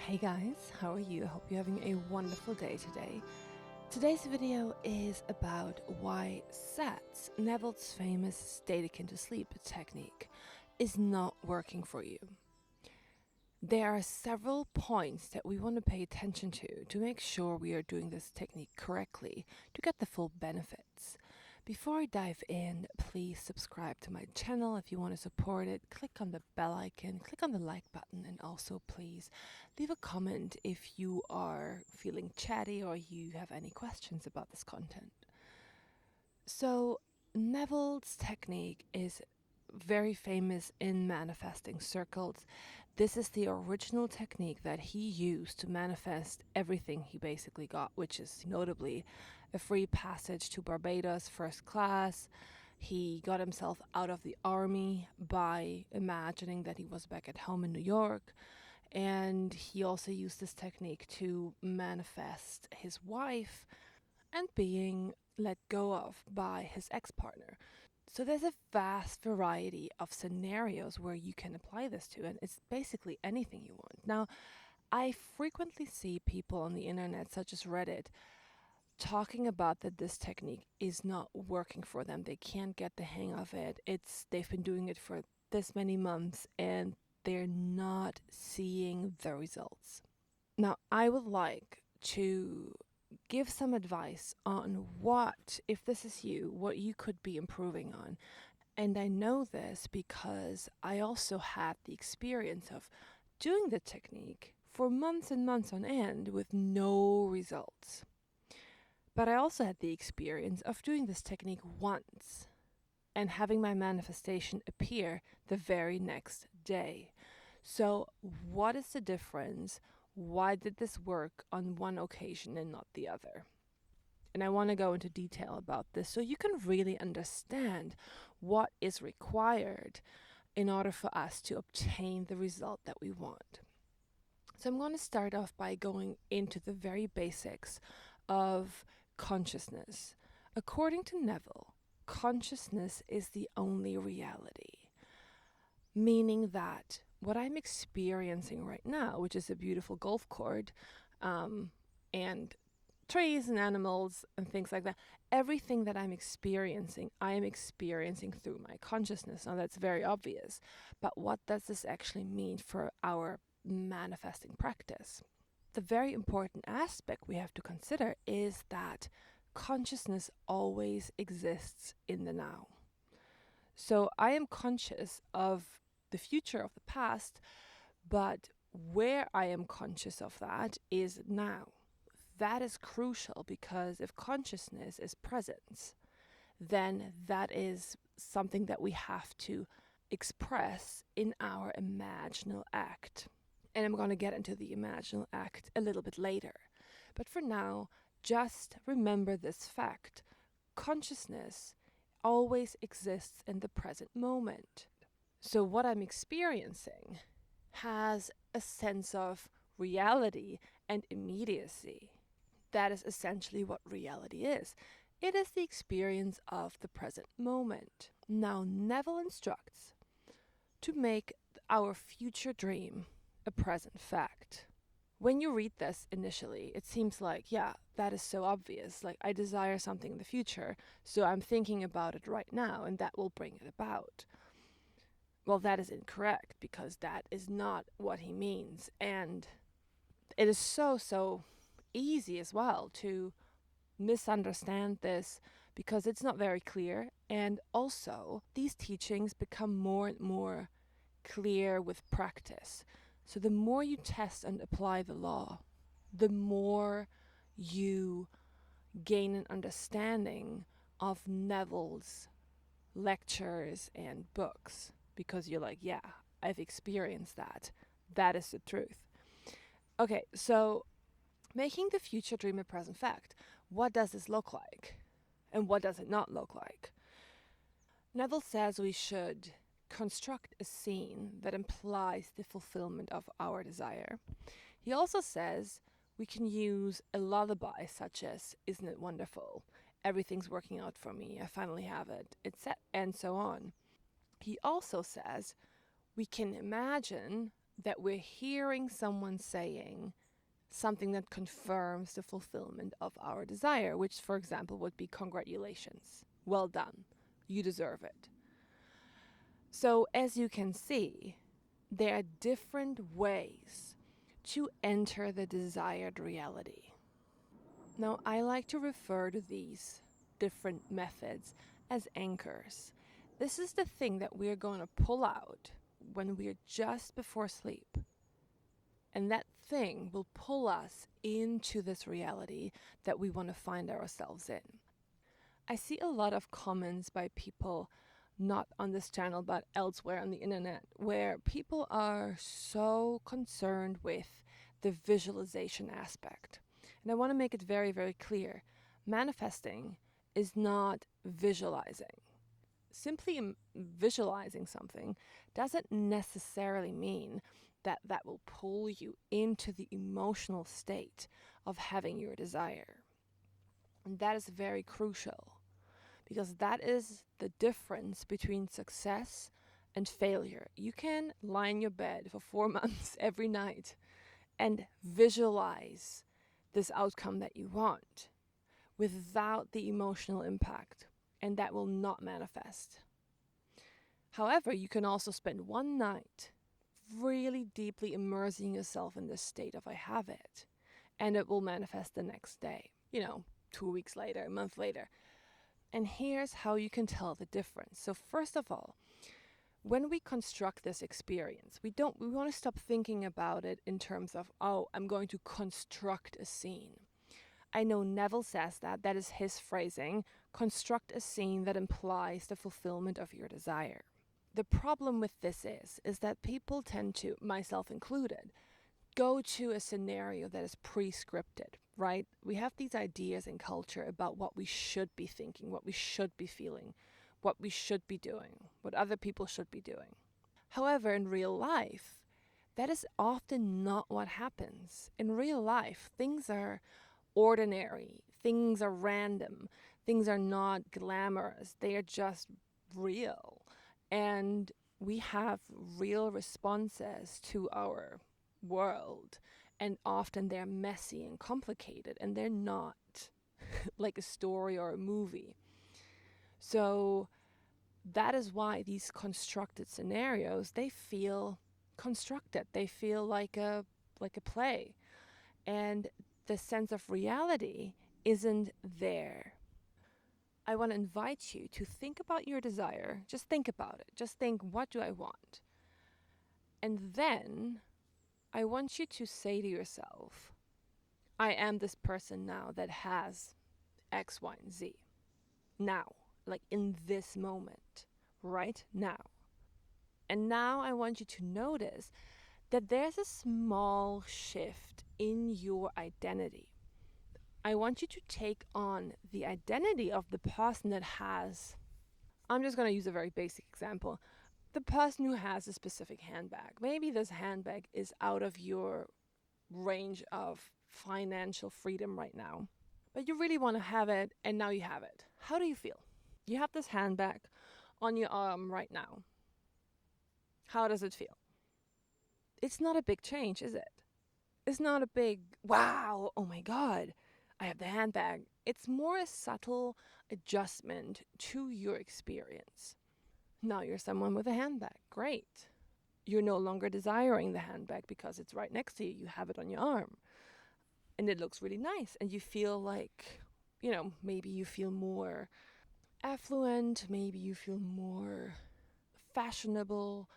Hey guys, how are you? I hope you're having a wonderful day today. Today's video is about why SATS, Neville's famous stay akin to sleep technique, is not working for you. There are several points that we want to pay attention to make sure we are doing this technique correctly to get the full benefits. Before I dive in, please subscribe to my channel if you want to support it. Click on the bell icon, click on the like button, and also please leave a comment if you are feeling chatty or you have any questions about this content. So, Neville's technique is very famous in manifesting circles. This is the original technique that he used to manifest everything he basically got, which is notably a free passage to Barbados first class. He got himself out of the army by imagining that he was back at home in New York. And he also used this technique to manifest his wife and being let go of by his ex-partner. So there's a vast variety of scenarios where you can apply this to, and it's basically anything you want. Now, I frequently see people on the internet, such as Reddit, talking about that this technique is not working for them. They can't get the hang of it. They've been doing it for this many months and they're not seeing the results. Now, I would like to give some advice on what, if this is you, what you could be improving on. And I know this because I also had the experience of doing the technique for months and months on end with no results. But I also had the experience of doing this technique once and having my manifestation appear the very next day. So, what is the difference? Why did this work on one occasion and not the other? And I want to go into detail about this so you can really understand what is required in order for us to obtain the result that we want. So I'm going to start off by going into the very basics of consciousness. According to Neville, consciousness is the only reality, meaning that what I'm experiencing right now, which is a beautiful golf court, and trees and animals and things like that, everything that I'm experiencing, I am experiencing through my consciousness. Now that's very obvious, but what does this actually mean for our manifesting practice? The very important aspect we have to consider is that consciousness always exists in the now. So I am conscious of the future, of the past, but where I am conscious of that is now. That is crucial because if consciousness is presence, then that is something that we have to express in our imaginal act. And I'm going to get into the imaginal act a little bit later. But for now, just remember this fact. Consciousness always exists in the present moment. So what I'm experiencing has a sense of reality and immediacy. That is essentially what reality is. It is the experience of the present moment. Now, Neville instructs to make our future dream a present fact. When you read this initially, it seems like, yeah, that is so obvious. Like, I desire something in the future, so I'm thinking about it right now, and that will bring it about. Well, that is incorrect, because that is not what he means. And it is so easy as well to misunderstand this because it's not very clear. And also, these teachings become more and more clear with practice. So the more you test and apply the law, the more you gain an understanding of Neville's lectures and books, because you're like, yeah, I've experienced that. That is the truth. Okay, so making the future dream a present fact. What does this look like? And what does it not look like? Neville says we should construct a scene that implies the fulfillment of our desire. He also says we can use a lullaby such as, "Isn't it wonderful? Everything's working out for me. I finally have it," and so on. He also says we can imagine that we're hearing someone saying something that confirms the fulfillment of our desire, which, for example, would be congratulations. Well done. You deserve it. So, as you can see, there are different ways to enter the desired reality. Now, I like to refer to these different methods as anchors. This is the thing that we're going to pull out when we're just before sleep. And that thing will pull us into this reality that we want to find ourselves in. I see a lot of comments by people, not on this channel, but elsewhere on the internet, where people are so concerned with the visualization aspect. And I want to make it very, very clear. Manifesting is not visualizing. Simply visualizing something doesn't necessarily mean that that will pull you into the emotional state of having your desire. And that is very crucial, because that is the difference between success and failure. You can lie in your bed for 4 months every night and visualize this outcome that you want without the emotional impact, and that will not manifest. However, you can also spend one night really deeply immersing yourself in this state of I have it, and it will manifest the next day, 2 weeks later, a month later. And here's how you can tell the difference. So first of all, when we construct this experience, we want to stop thinking about it in terms of, oh, I'm going to construct a scene. I know Neville says that is his phrasing, construct a scene that implies the fulfillment of your desire. The problem with this is that people tend to, myself included, go to a scenario that is pre-scripted, right? We have these ideas in culture about what we should be thinking, what we should be feeling, what we should be doing, what other people should be doing. However, in real life, that is often not what happens. In real life, things are ordinary, things are random, things are not glamorous, they are just real. And we have real responses to our world, and often they're messy and complicated, and they're not like a story or a movie. So that is why these constructed scenarios, they feel constructed, they feel like a play, and the sense of reality isn't there. I want to invite you to think about your desire. Just think about it. Just think, what do I want? And then I want you to say to yourself, I am this person now that has X, Y, and Z. Now, like in this moment, right now. And now I want you to notice that there's a small shift in your identity. I want you to take on the identity of the person that has, I'm just going to use a very basic example, the person who has a specific handbag. Maybe this handbag is out of your range of financial freedom right now, but you really want to have it, and now you have it. How do you feel? You have this handbag on your arm right now. How does it feel? It's not a big change, is it? It's not a big, wow, oh my God, I have the handbag. It's more a subtle adjustment to your experience. Now you're someone with a handbag. Great. You're no longer desiring the handbag because it's right next to you. You have it on your arm. And it looks really nice. And you feel like, maybe you feel more affluent. Maybe you feel more fashionable,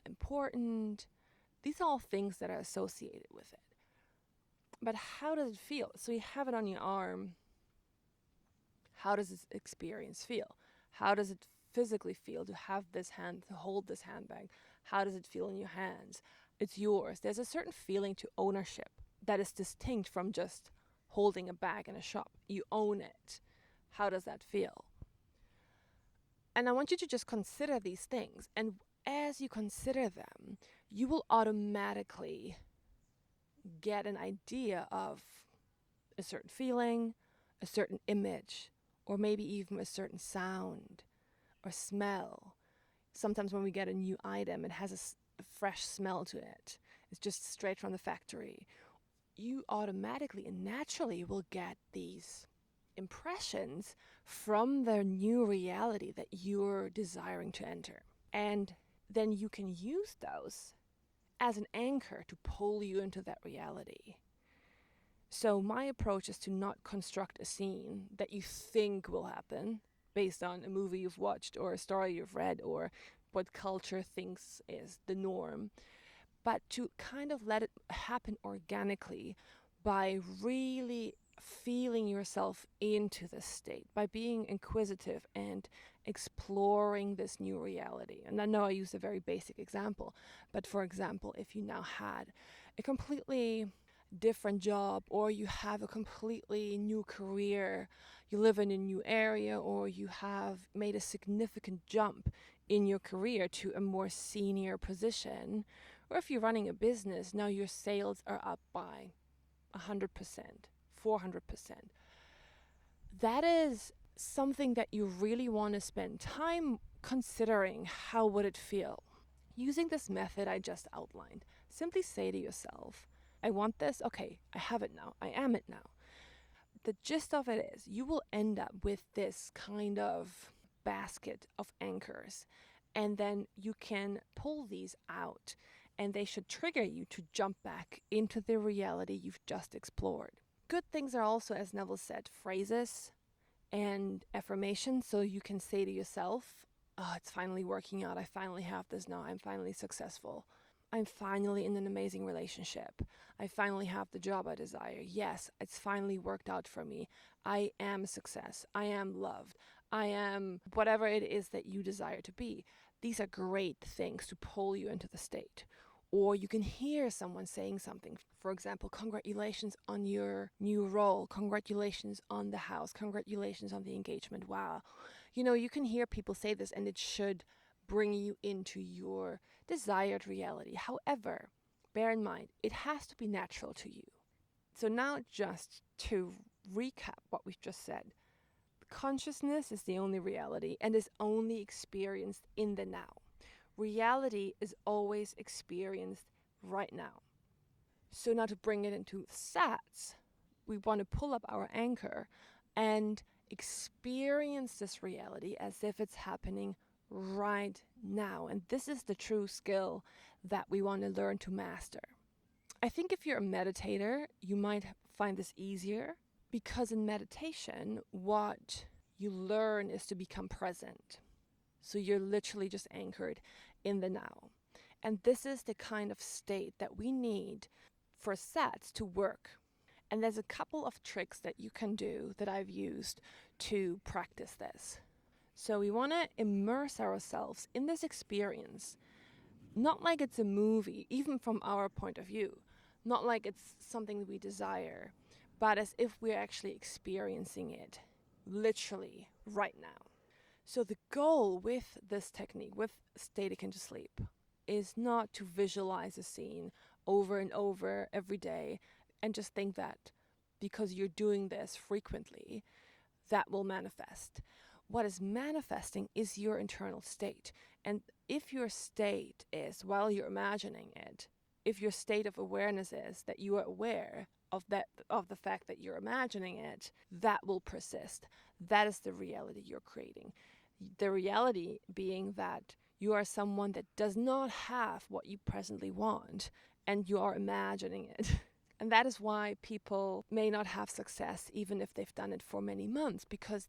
important. These are all things that are associated with it. But how does it feel? So you have it on your arm. How does this experience feel? How does it physically feel to have this to hold this handbag? How does it feel in your hands? It's yours. There's a certain feeling to ownership that is distinct from just holding a bag in a shop. You own it. How does that feel? And I want you to just consider these things. And as you consider them, you will automatically get an idea of a certain feeling, a certain image, or maybe even a certain sound or smell. Sometimes when we get a new item, it has a fresh smell to it. It's just straight from the factory. You automatically and naturally will get these impressions from the new reality that you're desiring to enter. And then you can use those as an anchor to pull you into that reality. So my approach is to not construct a scene that you think will happen based on a movie you've watched or a story you've read or what culture thinks is the norm, but to kind of let it happen organically by really feeling yourself into this state, by being inquisitive and exploring this new reality. And I know I used a very basic example, but for example, if you now had a completely different job, or you have a completely new career, you live in a new area, or you have made a significant jump in your career to a more senior position, or if you're running a business, now your sales are up by 100%, 400%. That is something that you really want to spend time considering. How would it feel? Using this method I just outlined, simply say to yourself, I want this, okay, I have it now, I am it now. The gist of it is you will end up with this kind of basket of anchors, and then you can pull these out, and they should trigger you to jump back into the reality you've just explored. Good things are also, as Neville said, phrases and affirmations, so you can say to yourself, oh, it's finally working out, I finally have this now, I'm finally successful. I'm finally in an amazing relationship. I finally have the job I desire. Yes, it's finally worked out for me. I am a success. I am loved. I am whatever it is that you desire to be. These are great things to pull you into the state. Or you can hear someone saying something. For example, congratulations on your new role. Congratulations on the house. Congratulations on the engagement. Wow. You can hear people say this, and it should bring you into your desired reality. However, bear in mind, it has to be natural to you. So now, just to recap what we've just said, consciousness is the only reality and is only experienced in the now. Reality is always experienced right now. So now to bring it into SATS, we want to pull up our anchor and experience this reality as if it's happening right now. And this is the true skill that we want to learn to master. I think if you're a meditator, you might find this easier, because in meditation, what you learn is to become present. So you're literally just anchored in the now. And this is the kind of state that we need for SATS to work. And there's a couple of tricks that you can do that I've used to practice this. So we want to immerse ourselves in this experience, not like it's a movie, even from our point of view, not like it's something we desire, but as if we're actually experiencing it literally right now. So the goal with this technique, with Stay Taken to Sleep, is not to visualize a scene over and over every day and just think that because you're doing this frequently, that will manifest. What is manifesting is your internal state. And if your state is, while you're imagining it, if your state of awareness is that you are aware of the fact that you're imagining it, that will persist. That is the reality you're creating. The reality being that you are someone that does not have what you presently want, and you are imagining it. And that is why people may not have success even if they've done it for many months, because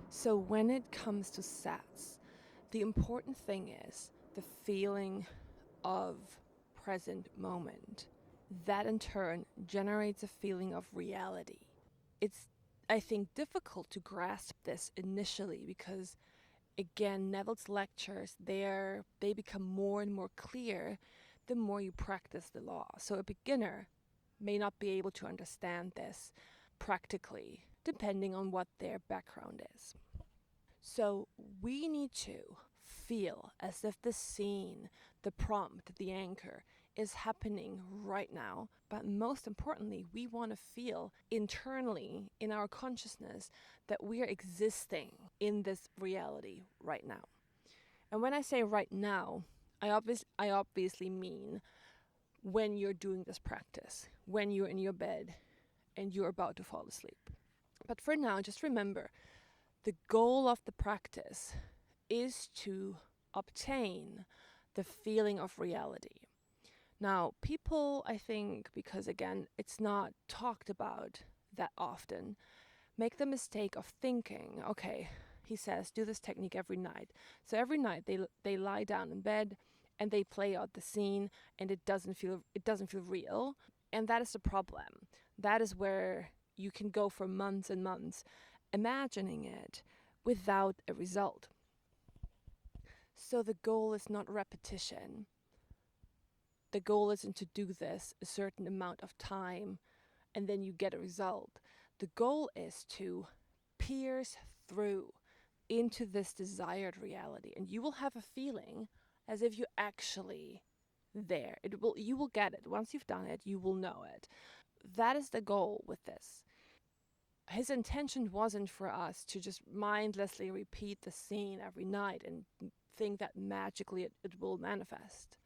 So when it comes to SATS, the important thing is the feeling of present moment. That in turn generates a feeling of reality. It's, I think, difficult to grasp this initially because, again, Neville's lectures, they become more and more clear the more you practice the law. So a beginner may not be able to understand this practically, depending on what their background is. So we need to feel as if the scene, the prompt, the anchor is happening right now. But most importantly, we want to feel internally in our consciousness that we are existing in this reality right now. And when I say right now, I obviously mean when you're doing this practice, when you're in your bed and you're about to fall asleep. But for now, just remember the goal of the practice is to obtain the feeling of reality. Now, people, I think, because again, it's not talked about that often, make the mistake of thinking, okay, he says, do this technique every night. So every night they lie down in bed and they play out the scene, and it doesn't feel real, and that is the problem. That is where you can go for months and months imagining it without a result. So the goal is not repetition. The goal isn't to do this a certain amount of time and then you get a result. The goal is to pierce through into this desired reality, and you will have a feeling as if you're actually there. You will get it. Once you've done it, you will know it. That is the goal with this. His intention wasn't for us to just mindlessly repeat the scene every night and think that magically it will manifest.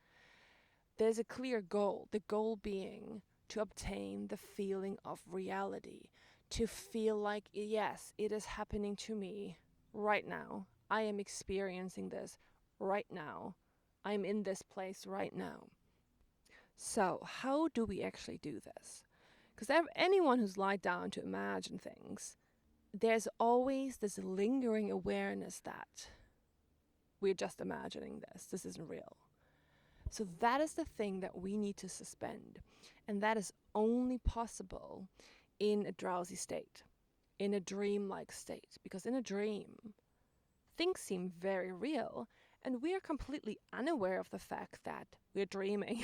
There's a clear goal, the goal being to obtain the feeling of reality, to feel like, yes, it is happening to me right now. I am experiencing this right now. I'm in this place right now. So, how do we actually do this? Because anyone who's lied down to imagine things, there's always this lingering awareness that we're just imagining this. This isn't real. So that is the thing that we need to suspend. And that is only possible in a drowsy state, in a dream-like state. Because in a dream, things seem very real, and we are completely unaware of the fact that we're dreaming.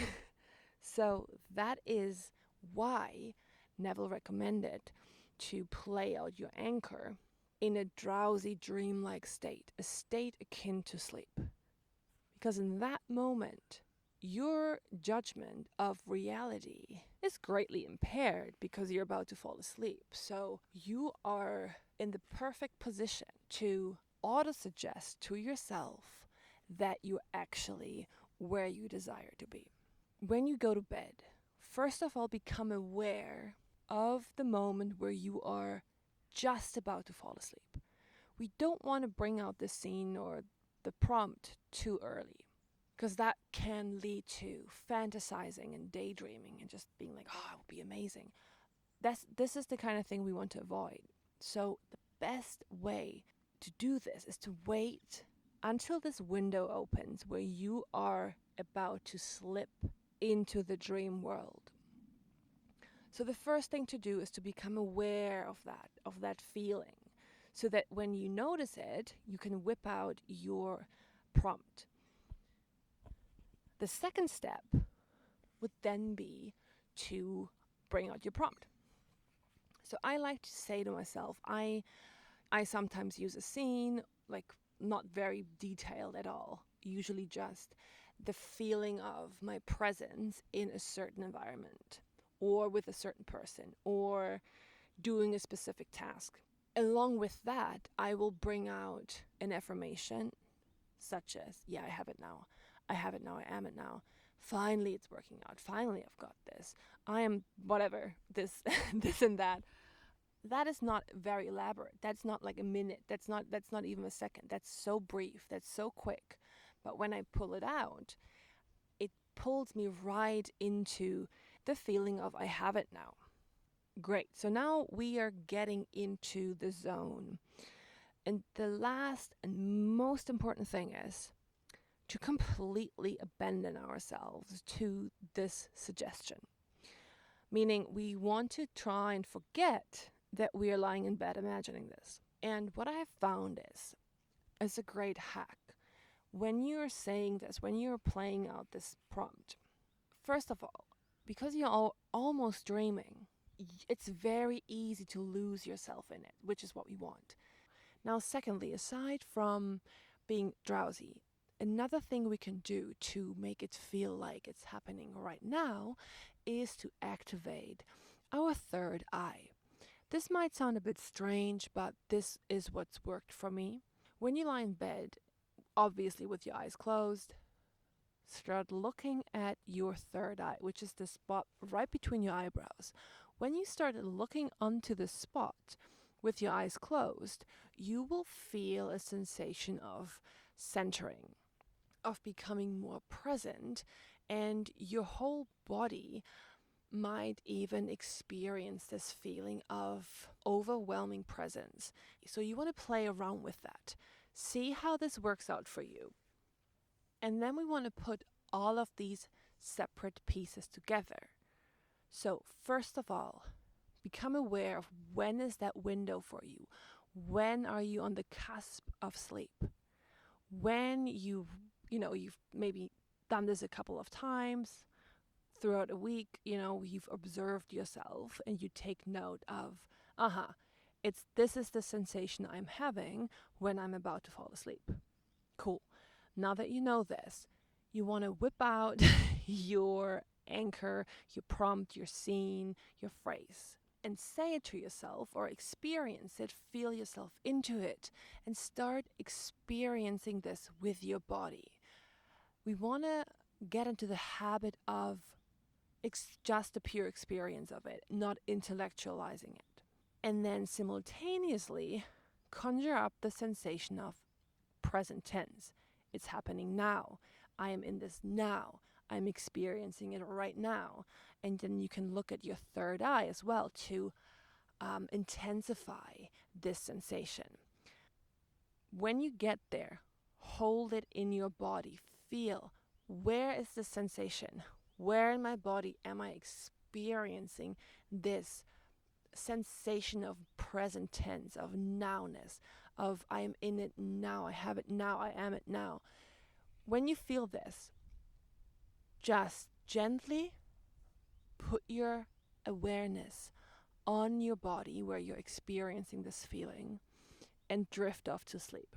So that is why Neville recommended to play out your anchor in a drowsy, dream-like state, a state akin to sleep. Because in that moment, your judgment of reality is greatly impaired because you're about to fall asleep. So you are in the perfect position to auto-suggest to yourself that you're actually where you desire to be. When you go to bed, first of all, become aware of the moment where you are just about to fall asleep. We don't want to bring out the scene or the prompt too early, because that can lead to fantasizing and daydreaming and just being like, oh, it would be amazing. This is the kind of thing we want to avoid. So the best way to do this is to wait until this window opens where you are about to slip into the dream world. So the first thing to do is to become aware of that feeling, so that when you notice it, you can whip out your prompt. The second step would then be to bring out your prompt. So I like to say to myself, I sometimes use a scene, like not very detailed at all, usually just the feeling of my presence in a certain environment or with a certain person or doing a specific task. Along with that, I will bring out an affirmation such as, yeah, I have it now. I have it now. I am it now. Finally, it's working out. Finally, I've got this. I am whatever, this, this and that. That is not very elaborate. That's not like a minute. That's not even a second. That's so brief. That's so quick. But when I pull it out, it pulls me right into the feeling of I have it now. Great. So now we are getting into the zone. And the last and most important thing is to completely abandon ourselves to this suggestion. Meaning we want to try and forget that we are lying in bed imagining this. And what I have found is a great hack. When you're saying this, when you're playing out this prompt, first of all, because you're almost dreaming, it's very easy to lose yourself in it, which is what we want. Now, secondly, aside from being drowsy, another thing we can do to make it feel like it's happening right now is to activate our third eye. This might sound a bit strange, but this is what's worked for me. When you lie in bed, obviously with your eyes closed, start looking at your third eye, which is the spot right between your eyebrows. When you start looking onto the spot with your eyes closed, you will feel a sensation of centering, of becoming more present, and your whole body might even experience this feeling of overwhelming presence. So you want to play around with that. See how this works out for you. And then we want to put all of these separate pieces together. So first of all, become aware of when is that window for you. When are you on the cusp of sleep? When you've maybe done this a couple of times throughout a week, you've observed yourself and you take note of, this is the sensation I'm having when I'm about to fall asleep. Cool. Now that you know this, you want to whip out your anchor, your prompt, your scene, your phrase, and say it to yourself or experience it, feel yourself into it, and start experiencing this with your body. We want to get into the habit of just the pure experience of it, not intellectualizing it. And then simultaneously conjure up the sensation of present tense. It's happening now. I am in this now. I'm experiencing it right now. And then you can look at your third eye as well to intensify this sensation. When you get there, hold it in your body. Feel, where is the sensation? Where in my body am I experiencing this sensation of present tense, of nowness, of I am in it now, I have it now, I am it now. When you feel this, just gently put your awareness on your body where you're experiencing this feeling and drift off to sleep.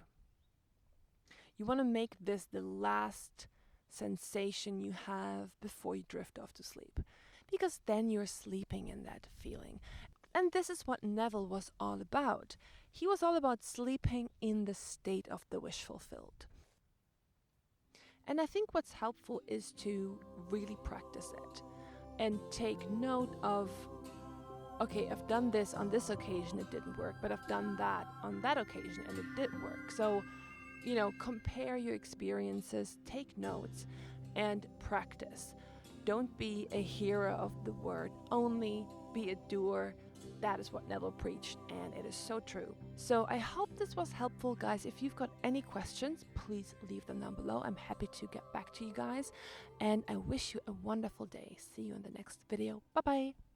You want to make this the last sensation you have before you drift off to sleep, because then you're sleeping in that feeling. And this is what Neville was all about. He was all about sleeping in the state of the wish fulfilled. And I think what's helpful is to really practice it and take note of, okay, I've done this on this occasion, it didn't work, but I've done that on that occasion and it did work. So, compare your experiences, take notes, and practice. Don't be a hero of the word, only be a doer. That is what Neville preached, and it is so true. So I hope this was helpful, guys. If you've got any questions, please leave them down below. I'm happy to get back to you guys, and I wish you a wonderful day. See you in the next video. Bye-bye.